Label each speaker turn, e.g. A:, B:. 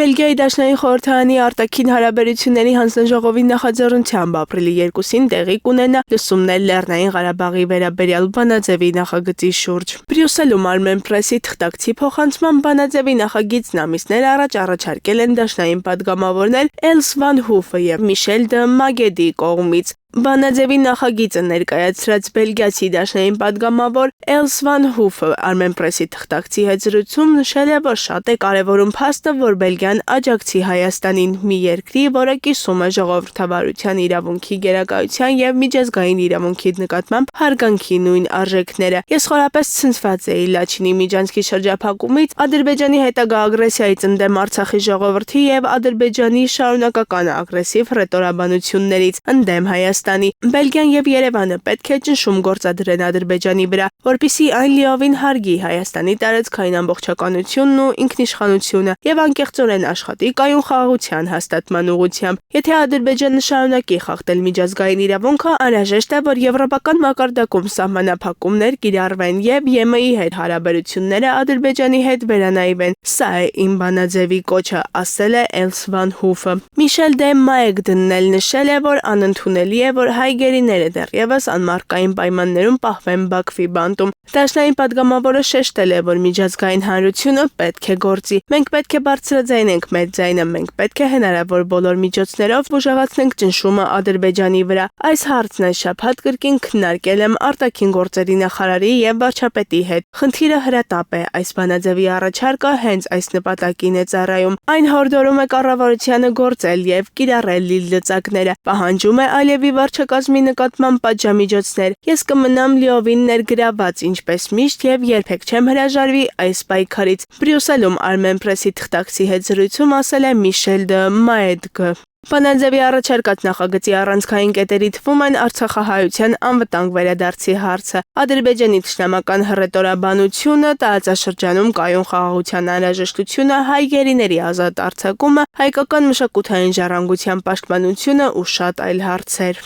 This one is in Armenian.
A: Բելգիայի Դաշնային խորհրդարանի արտաքին հարաբերությունների հանձնաժողովի նախաձեռնությամբ ապրիլի 2-ին տեղի կունենա լսումներ Լեռնային Ղարաբաղի վերաբերյալ բանաձևի նախագծի շուրջ։ Բրյուսելում Armenpress-ի թղթակցի փոխանցման բանաձևի նախագիծն ամիսներ առաջ առաջարկել են դաշնային падգամավորներ Els van Hoof-ը և Michel de Magedi կողմից։ Բանաձևի նախագիծը ներկայացրած բելգիացի դաշնային падգամավոր Els van Hoof-ը Armenpress-ի թղթակցի հետ զրույցում նշել է, որ շատ է կարևորում փաստը, որ Բելգիան աջակցի Հայաստանին, մի երկրի, որը կիսում է ժողովրդավարության իրավունքի գերակայության և միջազգային իրավունքի նկատմամբ հարգանքի նույն արժեքները։ Ես խորապես ցնցված էի Լաչինի միջանցքի շրջափակումից, Ադրբեջանի հետագա ագրեսիայից ընդդեմ Արցախի ժողովրդի և Ադրբեջանի շարունակական ագրեսիվ հռետորաբանություններից ընդդեմ Հայաստանի։ Բելգիան և Երևանը պետք է ճնշում գործադրեն Ադրբեջանի վրա, որպեսզի այն լիովին հարգի Հայաստանի տարածքային ամբողջականությունն ու ինքնիշխանությունը և անկեղծորեն աշխատի կայուն խաղաղության հաստատման ուղղությամբ։ Եթե Ադրբեջանը շարունակի խախտել միջազգային իրավունքը, անհրաժեշտ է, որ եվրոպական մակարդակում սահմանափակումներ կիրառվեն և ԵՄ-ի հետ հարաբերությունները Ադրբեջանի հետ վերանայվեն։ Սա է իմ բանաձևի կոչը, ասել է Els van Hoof-ը։ Michel de Maegdն էլ նշել է, որ անընդունելի է, որ հայ գերիները դեռևս անմարդկային պայմաններում պահվեն Բաքվի բանտում։ Դաշնային падգամավորը շեշտել է, որ միջազգային հանրությունը պետք է գործի։ Մենք պետք է բարձրաձայնենք մեր ձայնը, մենք պետք է հնարավոր բոլոր միջոցներով ուժեղացնենք ճնշումը Ադրբեջանի վրա։ Այս հարցն այս շաբաթ կրկին քննարկել եմ արտաքին գործերի նախարարի և վարչապետի հետ։ Խնդիրը հրատապ է, այս բանաձևի առաջարկը հենց այս նպատակին է ծառայում։ Այն հորդորում է կառավարությանը գործել և կիրառել իր լծակները, պահանջում է Ալիևի վարչակազմի նկատմամբ պատժամիջոցներ։ Ես կմնամ լիովին ներգրավված, ինչպես միշտ, և երբեք չեմ հրաժարվի այս պայքարից։ Բրյուսելում Armenpress-ի թղթակցի հետ զրույցում ասել է Michel de Maegd-ը։ Բանաձևի առաջարկած նախագծի առանցքային կետերի թվում են արցախահայության անվտանգ վերադարձի հարցը, Ադրբեջանի թշնամական հռետորաբանությունը, տարածաշրջանում կայուն խաղաղության անհրաժեշտությունը, հայ գերիների ազատ արձակումը, հայկական մշակութային ժառանգության պաշտպանությունը ու շատ այլ հարցեր։